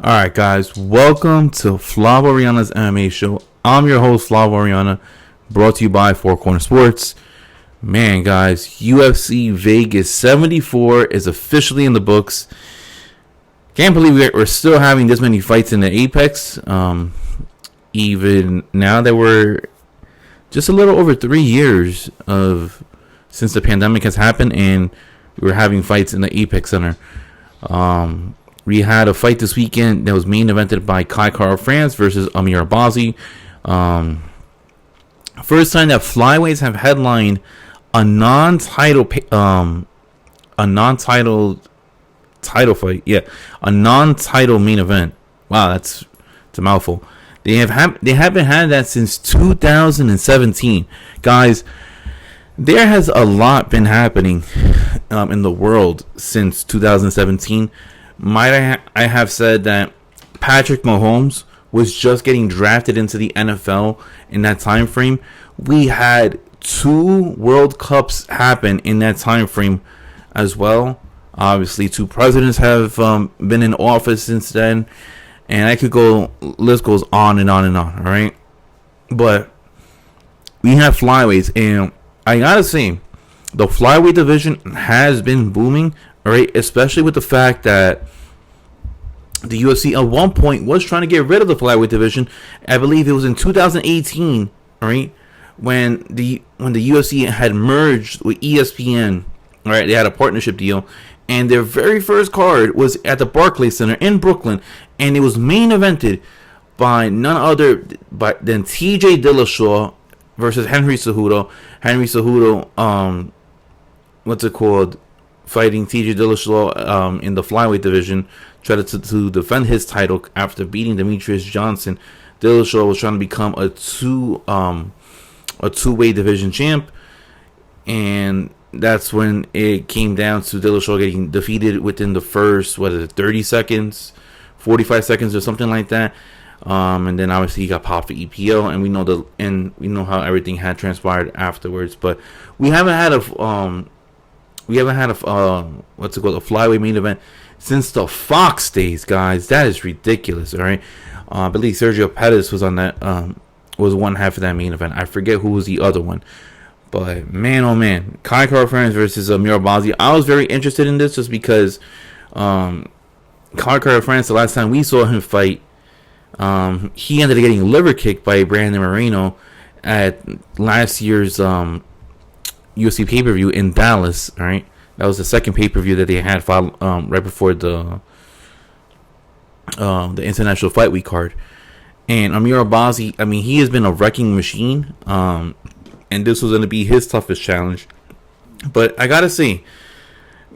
Alright, guys, welcome to Flav Oriana's MMA show. I'm your host, Flav Oriana, brought to you by Four Corner Sports. Man, guys, UFC Vegas 74 is officially in the books. Can't believe we're still having this many fights in the Apex. Even now that we're just a little over 3 years since the pandemic has happened, and we were having fights in the Apex Center. We had a fight this weekend that was main evented by Kai Kara-France versus Amir Albazi. First time that flyweights have headlined a non-title title fight. Yeah, a non-title main event. Wow, it's a mouthful. They haven't had that since 2017, guys. There has a lot been happening in the world since 2017. Might I have said that Patrick Mahomes was just getting drafted into the NFL in that time frame. We had 2 World Cups happen in that time frame as well. Obviously, 2 presidents have been in office since then, and I could go. List goes on and on and on. All right, but we have flyweights, and I gotta say, the flyweight division has been booming. All right, especially with the fact that the UFC at one point was trying to get rid of the flyweight division. I believe it was in 2018, all right, when the UFC had merged with ESPN. All right, they had a partnership deal, and their very first card was at the Barclays Center in Brooklyn, and it was main evented by none other than TJ Dillashaw versus Henry Cejudo. Henry Cejudo, what's it called? Fighting TJ Dillashaw in the flyweight division, tried to defend his title after beating Demetrius Johnson. Dillashaw was trying to become a two-way division champ, and that's when it came down to Dillashaw getting defeated within the first 30 seconds, 45 seconds, or something like that. And then obviously he got popped for EPO, and we know how everything had transpired afterwards. But we haven't had a flyweight main event since the Fox days, guys. That is ridiculous. All right, I believe Sergio Pettis was on that. Was one half of that main event. I forget who was the other one, but man, oh man, Kai Kara-France versus Amir Albazi. I was very interested in this just because Kai Kara-France, the last time we saw him fight, he ended up getting liver kicked by Brandon Moreno at last year's UFC pay-per-view in Dallas. All right, that was the second pay-per-view that they had filed, right before the International Fight Week card. And Amir Albazi, I mean, he has been a wrecking machine, and this was going to be his toughest challenge. But I gotta say,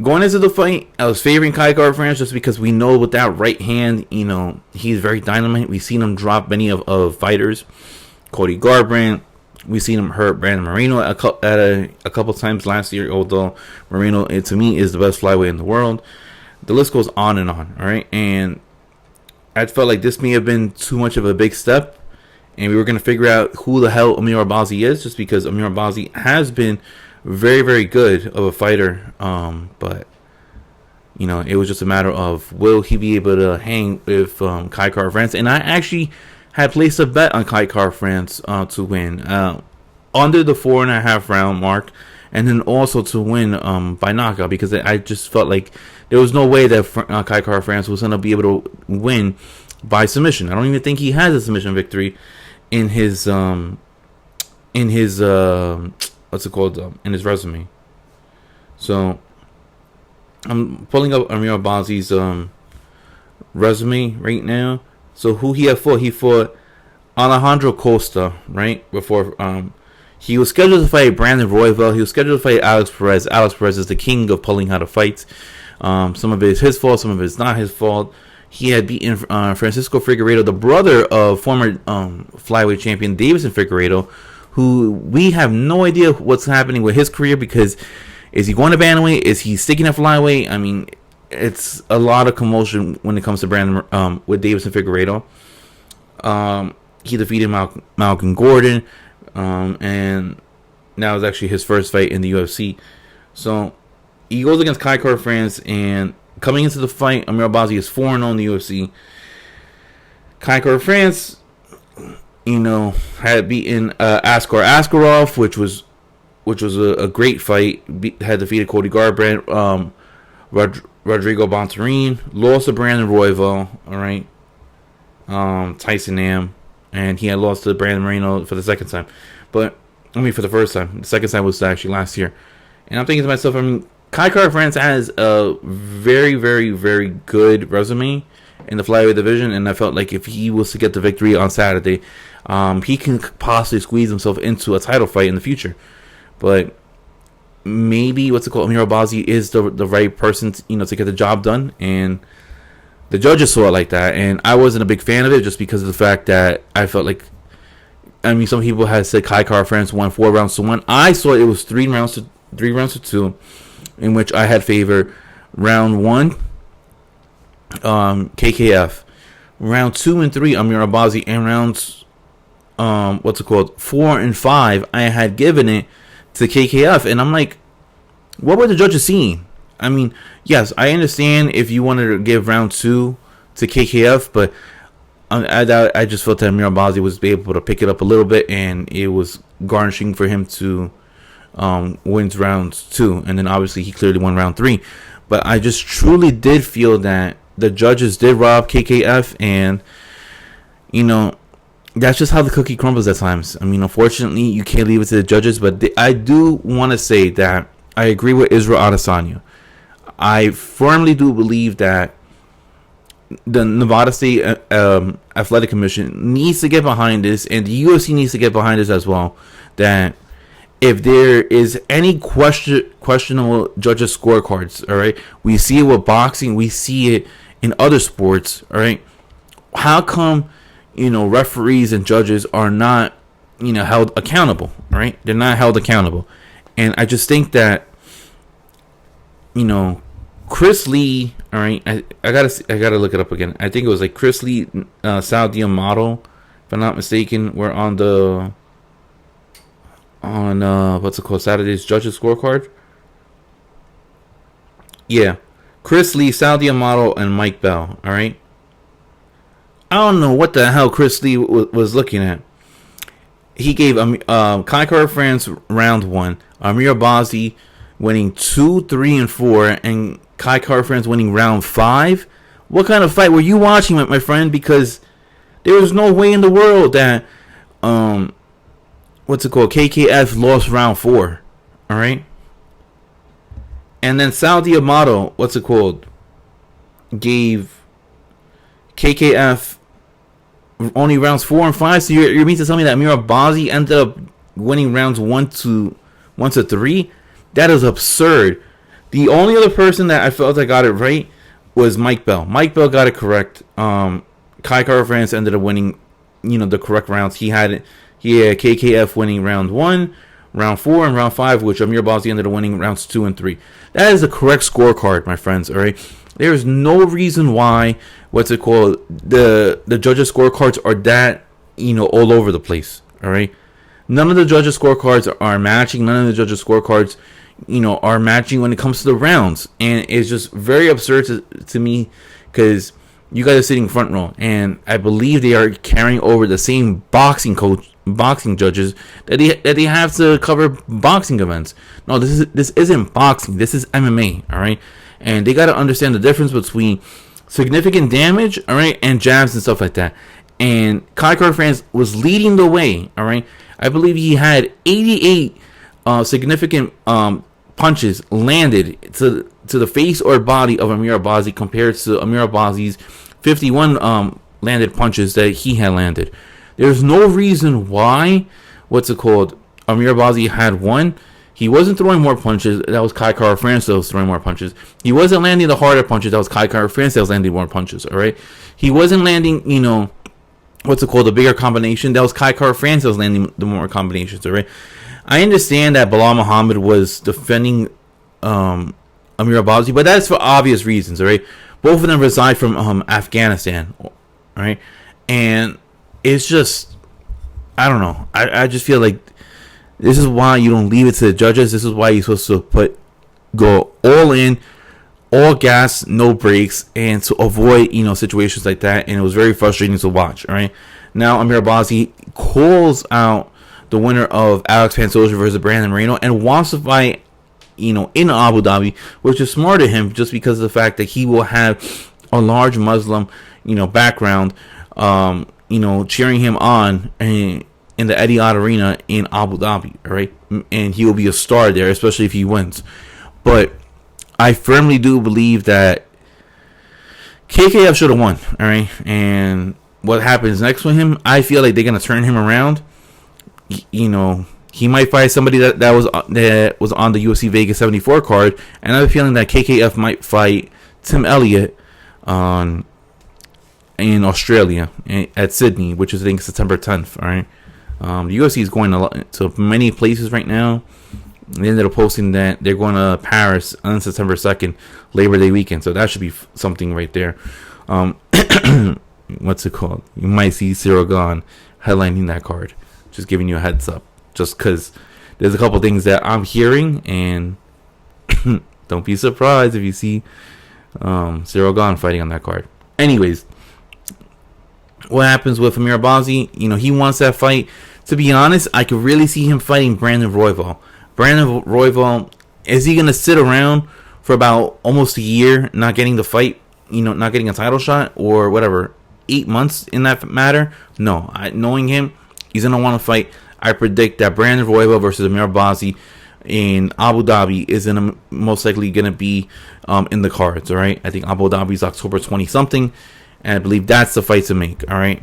going into the fight, I was favoring Kai Kara-France just because we know with that right hand, he's very dynamite. We've seen him drop many of fighters, Cody Garbrandt. We've seen him hurt Brandon Moreno a couple times last year, although Moreno, to me, is the best flyweight in the world. The list goes on and on, all right? And I felt like this may have been too much of a big step, and we were going to figure out who the hell Amir Albazi is, just because Amir Albazi has been very, very good of a fighter. But, it was just a matter of, will he be able to hang with Kai Kara-France? And I actually had placed a bet on Kai Kara-France to win under the 4.5 round mark, and then also to win by knockout, because I just felt like there was no way that Kai Kara-France was going to be able to win by submission. I don't even think he has a submission victory in his in his resume. So I'm pulling up Amir Albazi's resume right now. So who he had fought? He fought Alejandro Costa, right? Before he was scheduled to fight Brandon Royval. He was scheduled to fight Alex Perez. Alex Perez is the king of pulling out of fights. Some of it is his fault, some of it is not his fault. He had beaten Francisco Figueiredo, the brother of former flyweight champion Davison Figueiredo, who we have no idea what's happening with his career, because is he going to bantamweight? Is he sticking at flyweight? I mean, it's a lot of commotion when it comes to Brandon with Davison Figueiredo. He defeated Malcolm Gordon, and now it's actually his first fight in the UFC. So he goes against Kai Kara-France, and coming into the fight, Amir Albazi is 4-0 in the UFC. Kaikor France, had beaten Askar Askarov, which was a great fight. Had defeated Cody Garbrandt, Rodrigo Bontorin, lost to Brandon Royval. All right, Tyson Nam, and he had lost to Brandon Moreno for the second time. But for the first time. The second time was actually last year. And I'm thinking to myself, Kaikor France has a very, very, very good resume in the flyweight division, and I felt like if he was to get the victory on Saturday, he can possibly squeeze himself into a title fight in the future. But maybe Amir Albazi is the right person to get the job done, and the judges saw it like that, and I wasn't a big fan of it just because of the fact that I felt like, some people had said Kaikor France won 4 rounds to 1. I saw it was 3 rounds to 2, in which I had favor round 1, KKF, round 2 and 3 Amir Albazi, and rounds 4 and 5 I had given it to KKF, and I'm like, what were the judges seeing? Yes, I understand if you wanted to give round 2 to KKF, but I just felt that Amir Albazi was able to pick it up a little bit, and it was garnishing for him to win round 2, and then obviously he clearly won round 3. But I just truly did feel that the judges did rob KKF, and that's just how the cookie crumbles at times. Unfortunately, you can't leave it to the judges, but I do want to say that I agree with Israel Adesanya. I firmly do believe that the Nevada State Athletic Commission needs to get behind this, and the UFC needs to get behind this as well. That if there is any questionable judges' scorecards, all right, we see it with boxing, we see it in other sports, all right. How come referees and judges are not held accountable? All right, they're not held accountable, and I just think that Chris Lee, all right. I gotta look it up again. I think it was like Chris Lee, Sal D'Amato, if I'm not mistaken, were on Saturday's judges scorecard. Yeah, Chris Lee, Sal D'Amato, and Mike Bell. All right. I don't know what the hell Chris Lee was looking at. He gave Kaikor France round 1, Amir Albazi winning 2, 3, and 4, and Kaikor France winning round 5. What kind of fight were you watching, my friend? Because there was no way in the world that KKF lost round 4. All right. And then Sal D'Amato, gave KKF only rounds 4 and 5. So you mean to tell me that Amir Albazi ended up winning rounds 1 to 3? That is absurd. The only other person that I felt I got it right was Mike Bell. Mike Bell got it correct. Kaikor France ended up winning, the correct rounds. He had KKF winning round 1, round 4, and round 5, which Amir Albazi ended up winning rounds 2 and 3. That is the correct scorecard, my friends. All right. There is no reason why the judges' scorecards are that all over the place. All right. None of the judges' scorecards are matching. None of the judges' scorecards are matching when it comes to the rounds, and it's just very absurd to me because you guys are sitting front row, and I believe they are carrying over the same boxing judges that they have to cover boxing events. No, this isn't boxing. This is MMA. All right, and they got to understand the difference between significant damage, all right, and jabs and stuff like that. And Kaikor France was leading the way. All right, I believe he had 88 significant punches landed to the face or body of Amir Albazi compared to Amir Albazi's 51 landed punches that he had landed. There's no reason why Amir Albazi had won. He wasn't throwing more punches. That was Kaikor France that was throwing more punches. He wasn't landing the harder punches. That was Kaikor France that was landing more punches. All right. He wasn't landing, the bigger combination. That was Kaikor France that was landing the more combinations. All right. I understand that Bilal Muhammad was defending Amir Albazi, but that's for obvious reasons. All right. Both of them reside from Afghanistan. All right. And it's just, I don't know. I just feel like this is why you don't leave it to the judges. This is why you're supposed to go all in, all gas, no brakes, and to avoid situations like that. And it was very frustrating to watch. All right, now Amir Albazi calls out the winner of Alex Pantoja versus Brandon Moreno and wants to fight in Abu Dhabi, which is smart of him just because of the fact that he will have a large Muslim background cheering him on in the Etihad Arena in Abu Dhabi. All right, and he will be a star there, especially if he wins. But I firmly do believe that KKF should have won. All right, and what happens next with him, I feel like they're gonna turn him around. He might fight somebody that was on the UFC Vegas 74 card, and I have a feeling that KKF might fight Tim Elliott in Australia at Sydney, which is I think September 10th. All right, the UFC is going to many places right now. They ended up posting that they're going to Paris on September 2nd, Labor Day weekend. So that should be something right there. What's it called? You might see Cyril Gahn headlining that card. Just giving you a heads up. Just because there's a couple things that I'm hearing. And don't be surprised if you see Cyril Gahn fighting on that card. Anyways, what happens with Amir Albazi? He wants that fight. To be honest, I could really see him fighting Brandon Royval. Brandon Royval, is he going to sit around for about almost a year not getting the fight, not getting a title shot or whatever, 8 months in that matter? No, knowing him, he's going to want to fight. I predict that Brandon Royval versus Amir Albazi in Abu Dhabi is most likely going to be in the cards, all right? I think Abu Dhabi is October 20-something, and I believe that's the fight to make, all right?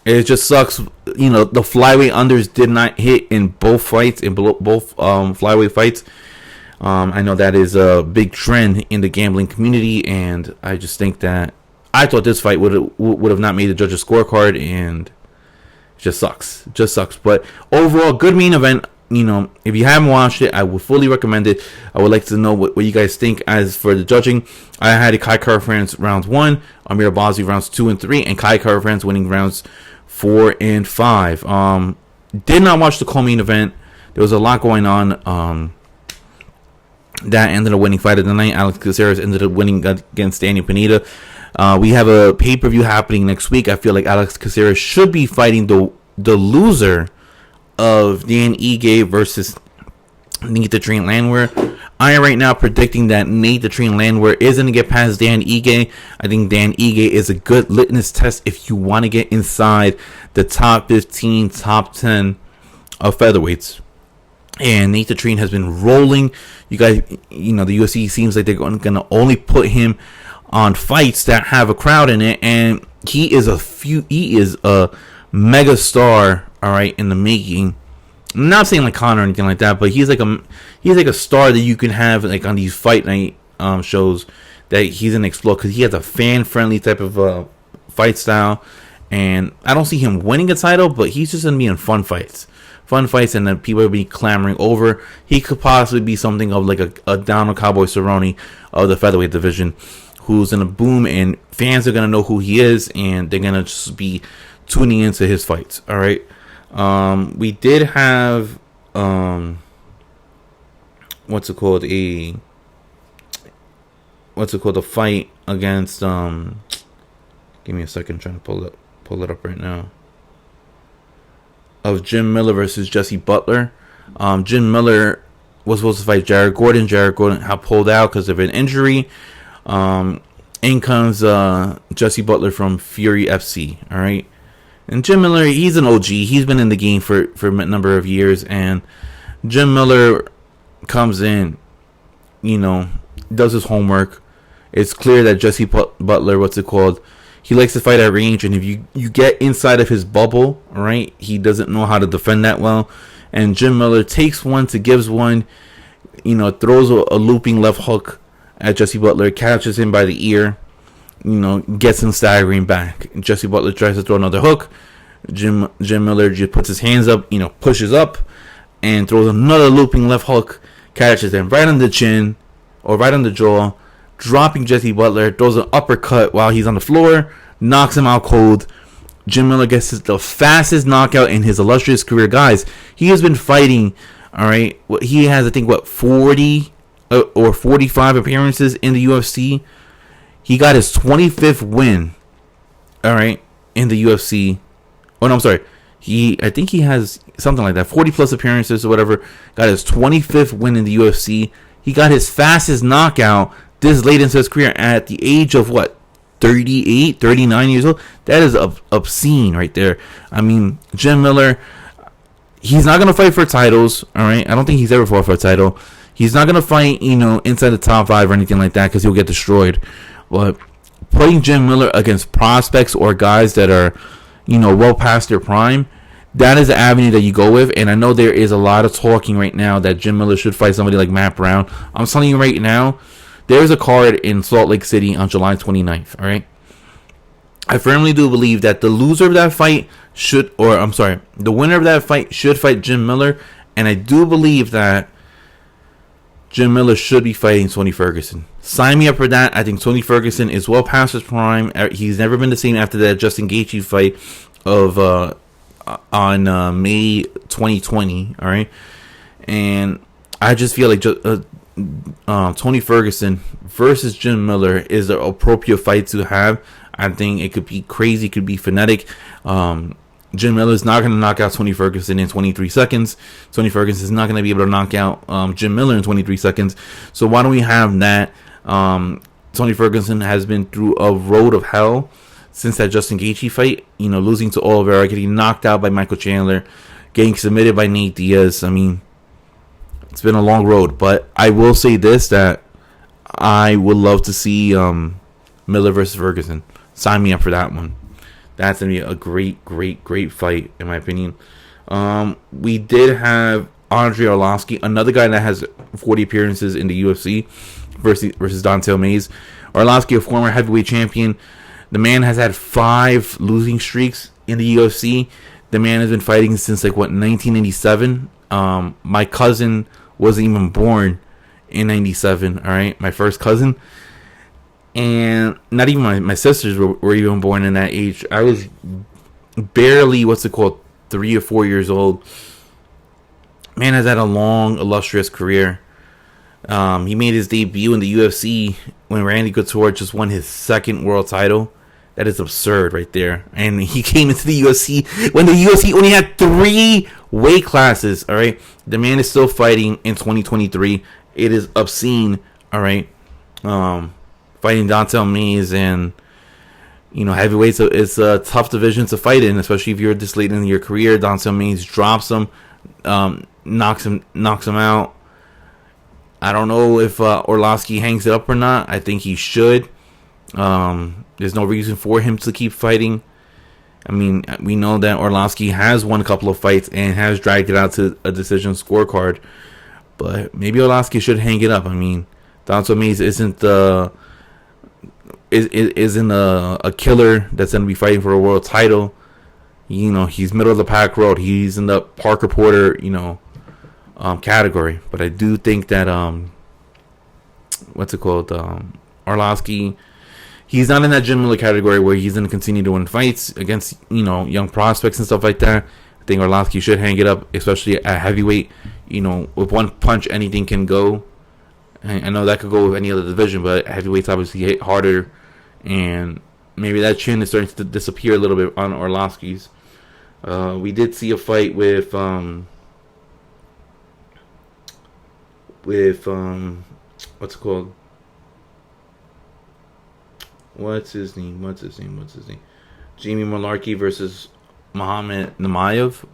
It just sucks, the flyweight unders did not hit in both fights, both flyweight fights. I know that is a big trend in the gambling community, and I just think that I thought this fight would have not made the judges' scorecard, and it just sucks. But overall, good main event. If you haven't watched it, I would fully recommend it. I would like to know what you guys think. As for the judging, I had Kai Kara-France rounds 1, Amir Albazi rounds 2 and 3, and Kai Kara-France winning rounds 4 and 5. Did not watch the co-main event. There was a lot going on. That ended up winning fight of the night. Alex Caceres ended up winning against Daniel Pineda. We have a pay-per-view happening next week. I feel like Alex Caceres should be fighting the loser of Dan Ige versus Nate the Train Landwehr. I am right now predicting that Nate the Train Landwehr is going to get past Dan Ige. I think Dan Ige is a good litmus test if you want to get inside the top 15, top 10 of featherweights. And Nate the Train has been rolling. You guys, the UFC seems like they're going to only put him on fights that have a crowd in it, and he is a mega star, all right, in the making. I'm not saying like Conor or anything like that, but he's like a star that you can have like on these fight night shows that he's gonna explode because he has a fan friendly type of fight style, and I don't see him winning a title, but he's just gonna be in fun fights, and then people will be clamoring over. He could possibly be something of like a Donald Cowboy Cerrone of the featherweight division, who's in a boom, and fans are gonna know who he is, and they're gonna just be tuning into his fights. All right. We did have a fight against give me a second, I'm trying to pull it up right now, of Jim Miller versus Jesse Butler. Jim Miller was supposed to fight Jared Gordon. Jared Gordon had pulled out because of an injury. In comes Jesse Butler from Fury FC. All right. And Jim Miller, he's an OG. He's been in the game for a number of years. And Jim Miller comes in, does his homework. It's clear that Jesse Butler, he likes to fight at range. And if you get inside of his bubble, right, he doesn't know how to defend that well. And Jim Miller takes one to gives one, throws a looping left hook at Jesse Butler, catches him by the ear, gets him staggering back. Jesse Butler tries to throw another hook. Jim Miller just puts his hands up, pushes up, and throws another looping left hook, catches him right on the chin or right on the jaw, dropping Jesse Butler, throws an uppercut while he's on the floor, knocks him out cold. Jim Miller gets the fastest knockout in his illustrious career. Guys, he has been fighting, all right, he has, I think, 40 or 45 appearances in the UFC. He got his 25th win. All right, in the UFC. Oh no, I'm sorry. I think he has something like that, 40 plus appearances or whatever. Got his 25th win in the UFC. He got his fastest knockout this late into his career at the age of what, 38, 39 years old. That is obscene right there. I mean, Jim Miller, he's not going to fight for titles, all right? I don't think he's ever fought for a title. He's not going to fight, inside the top 5 or anything like that because he'll get destroyed. But putting Jim Miller against prospects or guys that are, well past their prime, that is the avenue that you go with. And I know there is a lot of talking right now that Jim Miller should fight somebody like Matt Brown. I'm telling you right now, there's a card in Salt Lake City on July 29th, all right? I firmly do believe that the loser of that fight the winner of that fight should fight Jim Miller. And I do believe that Jim Miller should be fighting Tony Ferguson. Sign me up for that. I think Tony Ferguson is well past his prime. He's never been the same after that Justin Gaethje fight of on May 2020. All right, and I just feel like Tony Ferguson versus Jim Miller is the appropriate fight to have. I think it could be crazy, it could be phonetic. Jim Miller is not going to knock out Tony Ferguson in 23 seconds. Tony Ferguson is not going to be able to knock out Jim Miller in 23 seconds. So why don't we have that? Tony Ferguson has been through a road of hell since that Justin Gaethje fight. Losing to Oliveira, getting knocked out by Michael Chandler, getting submitted by Nate Diaz. I mean, it's been a long road. But I will say this, that I would love to see Miller versus Ferguson. Sign me up for that one. That's going to be a great, great, great fight, in my opinion. We did have Andrei Arlovski, another guy that has 40 appearances in the UFC, versus Don'Tale Mayes. Arlovski, a former heavyweight champion. The man has had 5 losing streaks in the UFC. The man has been fighting since, 1987. My cousin wasn't even born in 97, all right? My first cousin. And not even my sisters were even born in that age. I was barely, 3 or 4 years old. Man has had a long, illustrious career. He made his debut in the UFC when Randy Couture just won his 2nd world title. That is absurd right there. And he came into the UFC when the UFC only had 3 weight classes, all right? The man is still fighting in 2023. It is obscene, all right? Fighting Don'Tale Mayes and heavyweights, it's a tough division to fight in, especially if you're this late in your career. Don'Tale Mayes drops him, knocks him out. I don't know if Arlovski hangs it up or not. I think he should. There's no reason for him to keep fighting. I mean, we know that Arlovski has won a couple of fights and has dragged it out to a decision scorecard, but maybe Arlovski should hang it up. I mean, Don'Tale Mayes isn't a killer that's going to be fighting for a world title. He's middle of the pack road. He's in the Parker Porter, category. But I do think that Arlovski, he's not in that Jim Miller category where he's going to continue to win fights against young prospects and stuff like that. I think Arlovski should hang it up, especially at heavyweight. With one punch, anything can go. I know that could go with any other division, but heavyweight's obviously hit harder, and maybe that chin is starting to disappear a little bit on Arlovski's. We did see a fight with what's it called? What's his name? Jamie Malarkey versus Muhammad Naimov.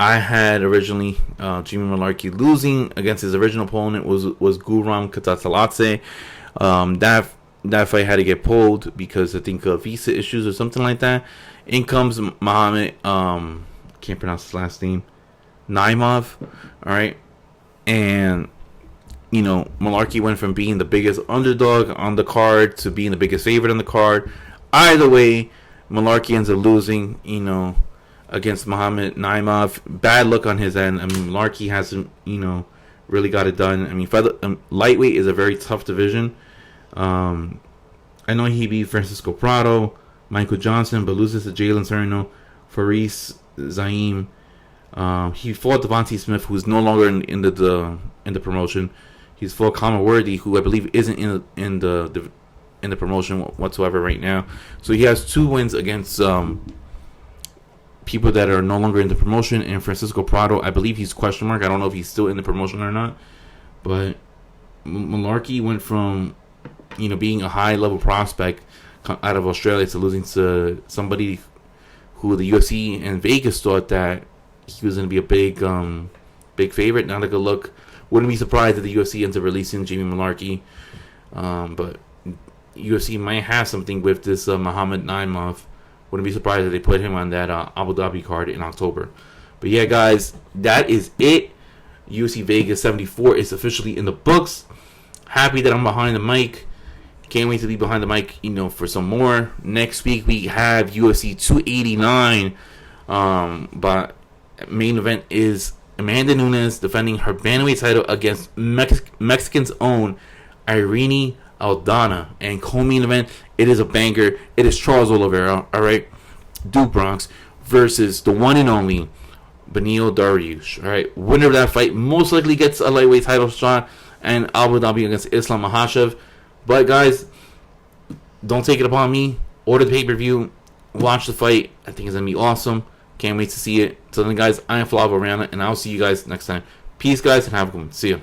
I had originally Jimmy Malarkey losing against his original opponent was Guram Katasaladze. That fight had to get pulled because I think of visa issues or something like that. In comes Muhammad, can't pronounce his last name, Naimov. All right, and Malarkey went from being the biggest underdog on the card to being the biggest favorite on the card. Either way, Malarkey ends up losing. Against Muhammad Naimov. Bad look on his end. I mean, Malarkey hasn't, really got it done. I mean, lightweight is a very tough division. I know he beat Francisco Prado, Michael Johnson, but loses to Jalen Serrano, Faris Zaim. He fought Devontae Smith, who's no longer in the promotion. He's fought Conor Worthy, who I believe isn't in the promotion whatsoever right now. So he has 2 wins against people that are no longer in the promotion. And Francisco Prado, I believe he's question mark. I don't know if he's still in the promotion or not. But Malarkey went from being a high level prospect out of Australia to losing to somebody who the UFC and Vegas thought that he was going to be a big favorite. Not a good look. Wouldn't be surprised if the UFC ends up releasing Jamie Malarkey. But UFC might have something with this Muhammad Naimov. Wouldn't be surprised if they put him on that Abu Dhabi card in October. But yeah, guys, that is it. UFC Vegas 74 is officially in the books. Happy that I'm behind the mic. Can't wait to be behind the mic, for some more. Next week we have UFC 289. But main event is Amanda Nunes defending her bantamweight title against Mexican's own Irene Aldana. And co-main event, it is a banger. It is Charles Oliveira, alright, Duke Bronx, versus the one and only Beneil Dariush. Alright, winner of that fight most likely gets a lightweight title shot, and Abu Dhabi against Islam Makhachev. But guys, don't take it upon me. Order the pay-per-view. Watch the fight. I think it's going to be awesome. Can't wait to see it. So then, guys, I am Flavio Rana, and I'll see you guys next time. Peace, guys, and have a good one. See ya.